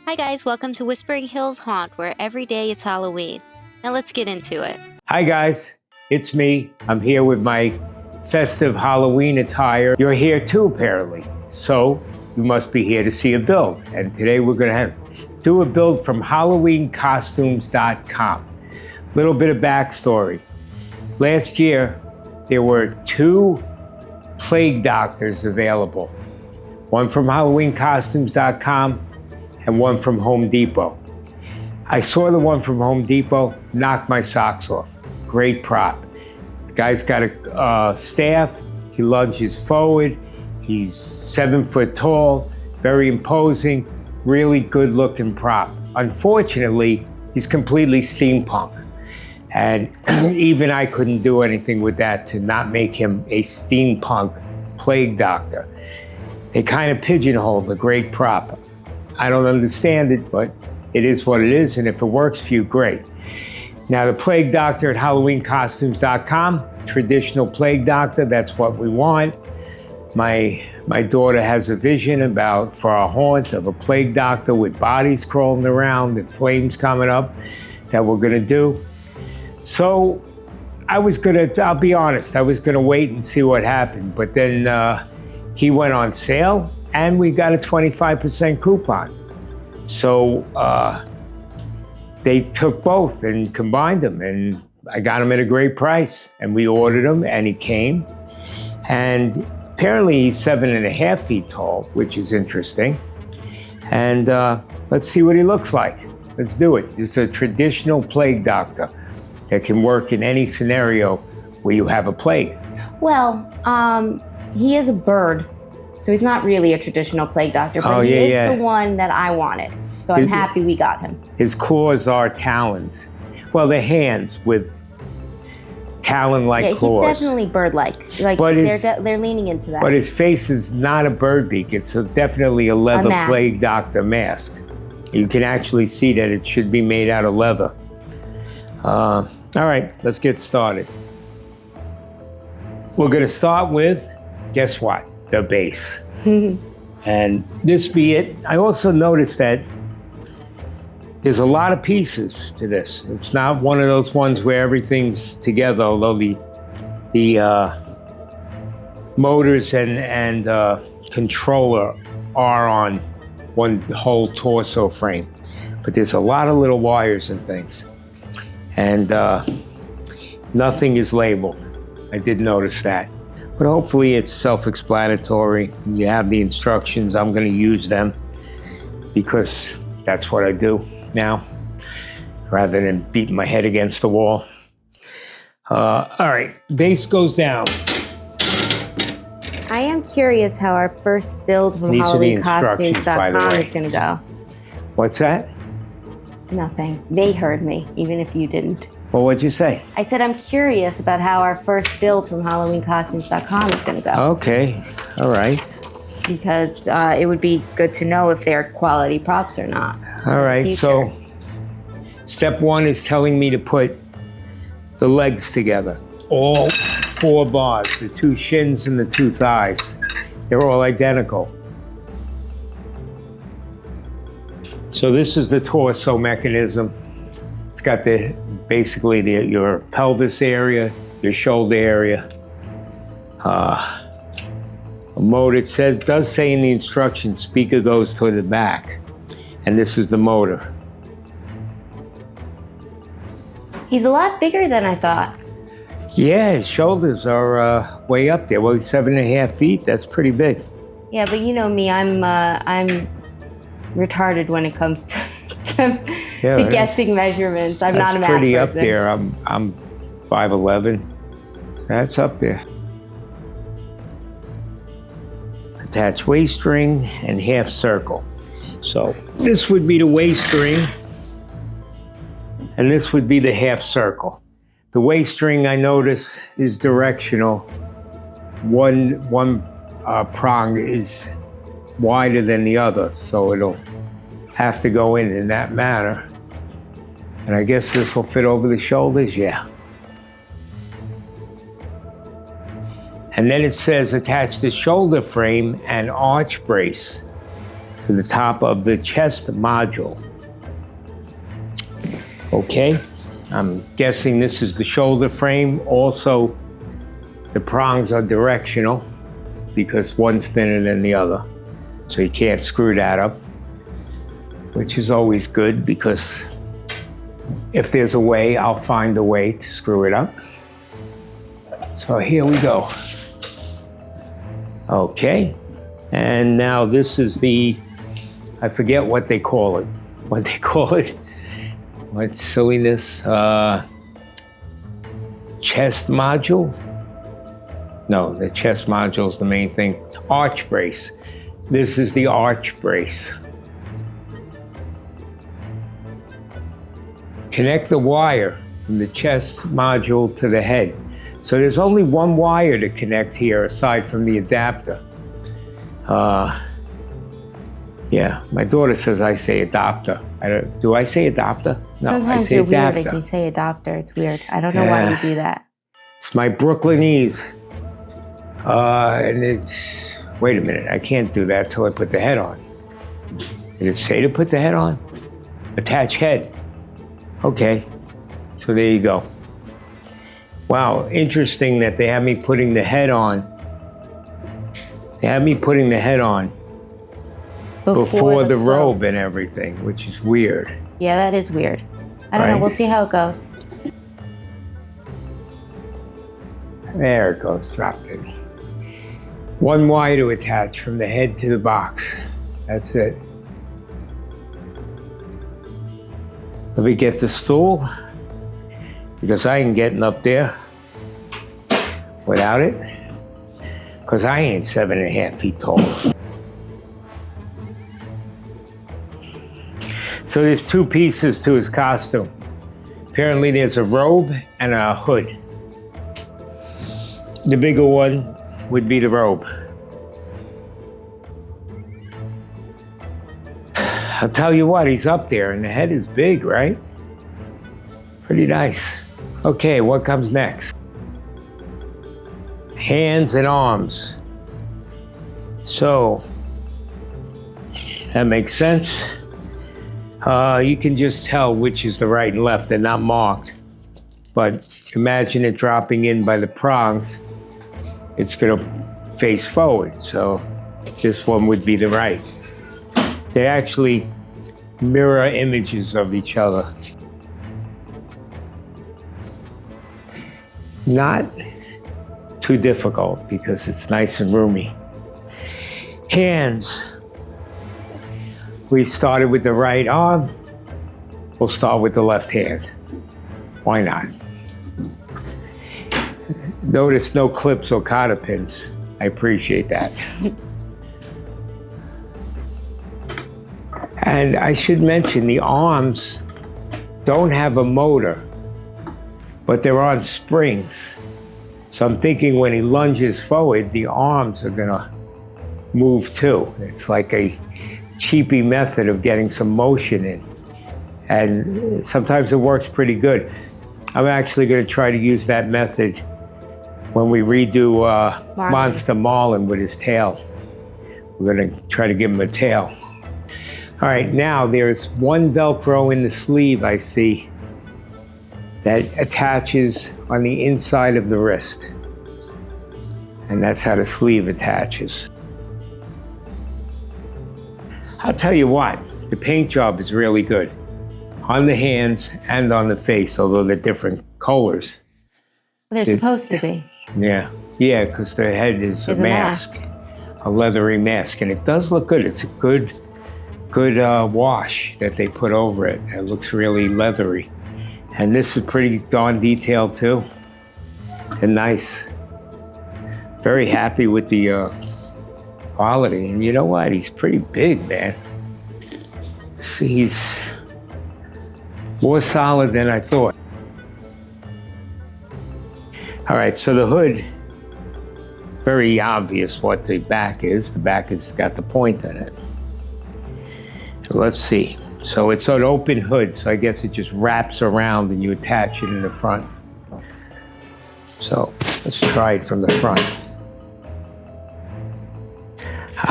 Hi guys, welcome to Whispering Hills Haunt, where every day it's Halloween. Now let's get into it. Hi guys, it's me. I'm here with my festive Halloween attire. You're here too, apparently. So you must be here to see a build. And today we're gonna do a build from HalloweenCostumes.com. Little bit of backstory. Last year, there were 2 plague doctors available. One from HalloweenCostumes.com and one from Home Depot. I saw the one from Home Depot, knocked my socks off. Great prop. The guy's got a staff, he lunges forward, he's 7 foot tall, very imposing, really good looking prop. Unfortunately, he's completely steampunk. And even I couldn't do anything with that to not make him a steampunk plague doctor. They kind of pigeonholed a great prop. I don't understand it, but it is what it is, and if it works for you, great. Now, the plague doctor at HalloweenCostumes.com, traditional plague doctor, that's what we want. My daughter has a vision for our haunt of a plague doctor with bodies crawling around and flames coming up that we're gonna do. So I'll be honest, I was gonna wait and see what happened, but then he went on sale and we got a 25% coupon. So they took both and combined them, and I got them at a great price, and we ordered them and he came. And apparently he's 7.5 feet tall, which is interesting. And let's see what he looks like. Let's do it. It's a traditional plague doctor that can work in any scenario where you have a plague. Well, he is a bird, so he's not really a traditional plague doctor, but he is the one that I wanted. So I'm happy we got him. His claws are talons. Well, they're hands with talon-like claws. He's definitely bird-like. They're leaning into that. But his face is not a bird beak. It's definitely a leather plague doctor mask. You can actually see that it should be made out of leather. All right, let's get started. We're gonna start with, guess what? The base. And this be it. I also noticed that there's a lot of pieces to this. It's not one of those ones where everything's together, although the motors and controller are on one whole torso frame. But there's a lot of little wires and things. And nothing is labeled. I did notice that. But hopefully it's self-explanatory. You have the instructions. I'm gonna use them because that's what I do now, rather than beating my head against the wall. All right, base goes down. I am curious how our first build from HalloweenCostumes.com is gonna go. What's that? Nothing. They heard me, even if you didn't. Well, what'd you say? I said I'm curious about how our first build from HalloweenCostumes.com is going to go. Okay, all right. Because it would be good to know if they're quality props or not. All right, so step 1 is telling me to put the legs together. All 4 bars, the 2 shins and the 2 thighs. They're all identical. So this is the torso mechanism. It's got basically your pelvis area, your shoulder area. A motor, does say in the instructions, speaker goes to the back. And this is the motor. He's a lot bigger than I thought. Yeah, his shoulders are way up there. Well, he's 7.5 feet, that's pretty big. Yeah, but you know me, I'm retarded when it comes to guessing measurements. I'm not a math person. That's pretty up there. I'm 5'11". That's up there. Attach waist ring and half circle. So this would be the waist ring, and this would be the half circle. The waist ring, I notice, is directional. One prong is wider than the other, so it'll have to go in that manner. And I guess this will fit over the shoulders, yeah. And then it says attach the shoulder frame and arch brace. to the top of the chest module. Okay, I'm guessing this is the shoulder frame. Also, the prongs are directional because one's thinner than the other. So you can't screw that up, which is always good because if there's a way, I'll find a way to screw it up. So here we go. Okay, and now this is the, I forget what they call it. What silliness, chest module? No, the chest module is the main thing. Arch brace. This is the arch brace. Connect the wire from the chest module to the head. So there's only one wire to connect here aside from the adapter. Yeah, my daughter says I say adapter. Do I say adapter? No, sometimes I say you're adapter. weird if you say adapter. It's weird. I don't know why you do that. It's my Brooklynese. And it's, wait a minute, I can't do that till I put the head on. Did it say to put the head on? Attach head. Okay, so there you go. Wow, interesting that they have me putting the head on. They have me putting the head on before the robe and everything, which is weird. Yeah, that is weird. I don't know, we'll see how it goes. There it goes, dropped it. One wire to attach from the head to the box. That's it. Let me get the stool, because I ain't getting up there without it, because I ain't 7.5 feet tall. So there's two pieces to his costume. Apparently there's a robe and a hood. The bigger one would be the robe. I'll tell you what, he's up there and the head is big, right? Pretty nice. Okay, what comes next? Hands and arms. So, that makes sense. You can just tell which is the right and left. They're not marked. But imagine it dropping in by the prongs. It's gonna face forward, so this one would be the right. They're actually mirror images of each other. Not too difficult because it's nice and roomy. Hands. We started with the right arm. We'll start with the left hand. Why not? Notice no clips or cotter pins. I appreciate that. And I should mention the arms don't have a motor, but they're on springs. So I'm thinking when he lunges forward, the arms are gonna move too. It's like a cheapy method of getting some motion in. And sometimes it works pretty good. I'm actually gonna try to use that method when we redo Monster Marlin with his tail. We're gonna try to give him a tail. All right, now there's one Velcro in the sleeve I see that attaches on the inside of the wrist. And that's how the sleeve attaches. I'll tell you what, the paint job is really good on the hands and on the face, although they're different colors. They're supposed to be. Yeah, because the head is a mask, a leathery mask, and it does look good. It's a good wash that they put over it. It looks really leathery. And this is pretty darn detailed too, and nice. Very happy with the quality. And you know what? He's pretty big, man. He's more solid than I thought. All right, so the hood, very obvious what the back is. The back has got the point in it. So let's see. So it's an open hood, so I guess it just wraps around and you attach it in the front. So let's try it from the front.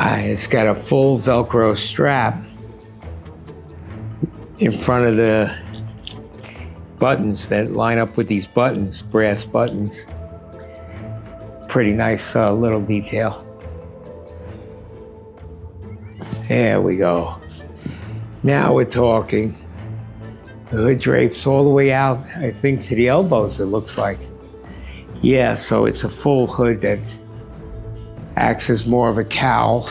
It's got a full Velcro strap in front of the buttons that line up with these buttons, brass buttons. Pretty nice little detail. There we go. Now we're talking. The hood drapes all the way out, I think, to the elbows, it looks like. Yeah, so it's a full hood that acts as more of a cowl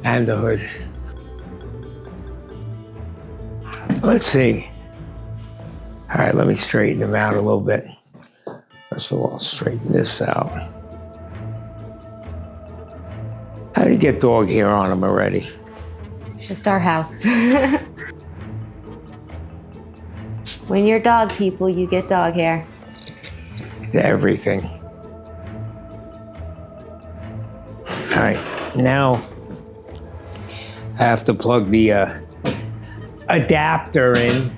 and the hood. Let's see. All right, let me straighten them out a little bit. First of all, I'll straighten this out. How do you get dog hair on them already? It's just our house. When you're dog people, you get dog hair. Everything. All right, now I have to plug the adapter in.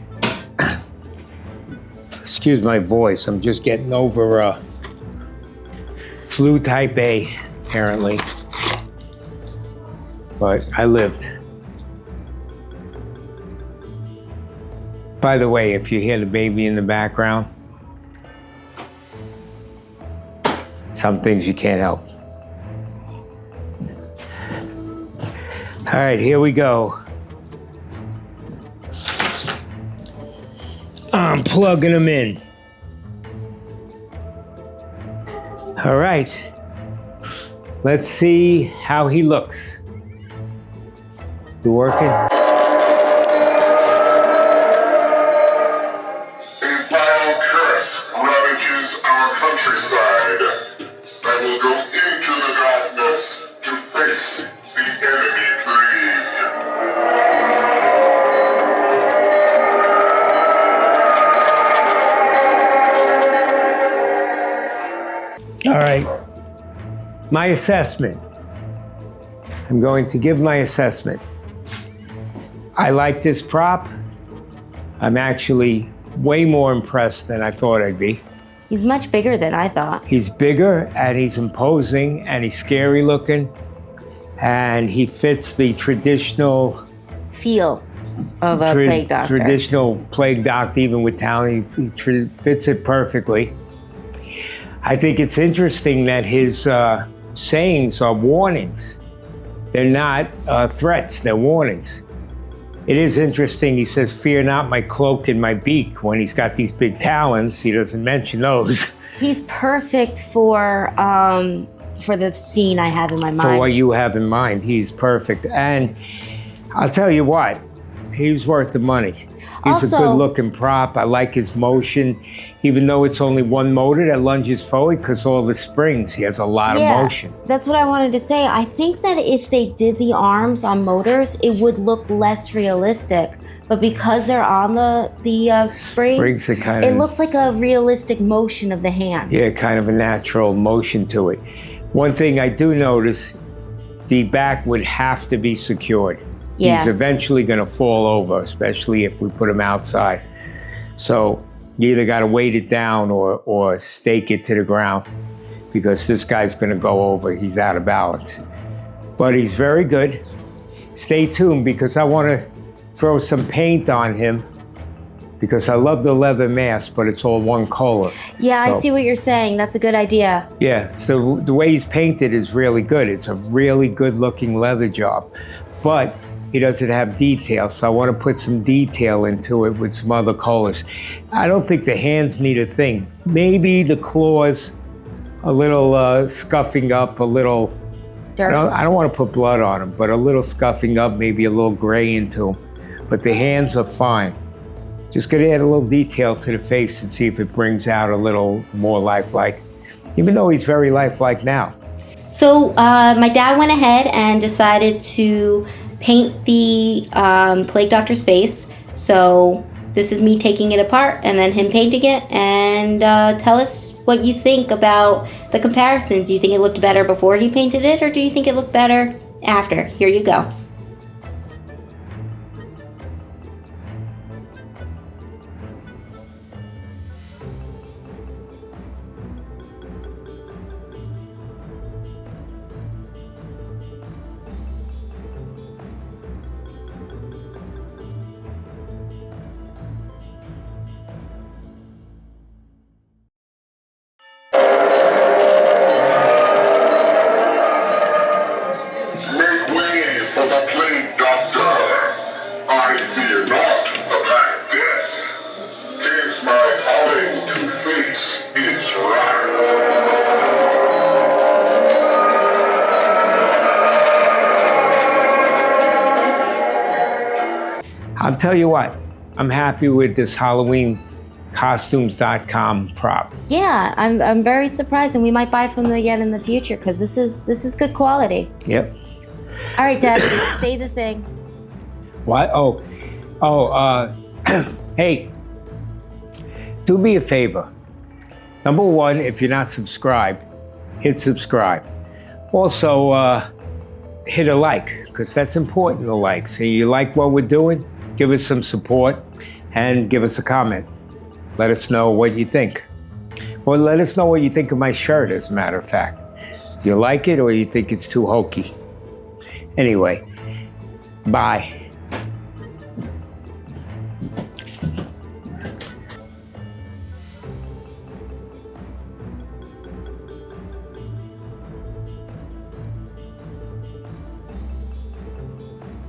Excuse my voice, I'm just getting over flu type A, apparently. But I lived. By the way, if you hear the baby in the background, some things you can't help. All right, here we go. I'm plugging them in. All right. Let's see how he looks. You working? A vile curse ravages our countryside. I will go into the darkness to face the enemy breed. All right. My assessment. I'm going to give my assessment. I like this prop. I'm actually way more impressed than I thought I'd be. He's much bigger than I thought. He's bigger and he's imposing and he's scary looking and he fits the traditional feel of a plague doctor. Traditional plague doctor, even with talent, he fits it perfectly. I think it's interesting that his sayings are warnings. They're not threats, they're warnings. It is interesting, he says, "Fear not my cloak and my beak." When he's got these big talons, he doesn't mention those. He's perfect for the scene I have in my mind. For what you have in mind, he's perfect. And I'll tell you what, he's worth the money. He's Also, a good-looking prop. I like his motion, even though it's only one motor that lunges forward because all the springs, he has a lot of motion. That's what I wanted to say. I think that if they did the arms on motors, it would look less realistic. But because they're on the springs, it looks like a realistic motion of the hands. Yeah, kind of a natural motion to it. One thing I do notice, the back would have to be secured. Yeah. He's eventually going to fall over, especially if we put him outside. So you either got to weight it down or stake it to the ground because this guy's going to go over. He's out of balance. But he's very good. Stay tuned because I want to throw some paint on him because I love the leather mask, but it's all one color. Yeah, so, I see what you're saying. That's a good idea. Yeah, so the way he's painted is really good. It's a really good looking leather job. But he doesn't have detail, so I want to put some detail into it with some other colors. I don't think the hands need a thing. Maybe the claws, a little scuffing up, a little, I don't want to put blood on them, but a little scuffing up, maybe a little gray into them. But the hands are fine. Just gonna add a little detail to the face and see if it brings out a little more lifelike, even though he's very lifelike now. So my dad went ahead and decided to paint the plague doctor's face. So this is me taking it apart and then him painting it. And tell us what you think about the comparisons. Do you think it looked better before he painted it, or do you think it looked better after? Here you go. tell you what, I'm happy with this HalloweenCostumes.com prop. Yeah, I'm very surprised, and we might buy from them again in the future because this is good quality. Yep. All right, Dad, say the thing. What? Hey, do me a favor. Number one, if you're not subscribed, hit subscribe. Also, hit a like, because that's important, the like. So you like what we're doing, give us some support, and give us a comment. Let us know what you think. Or let us know what you think of my shirt, as a matter of fact. Do you like it, or you think it's too hokey? Anyway, bye.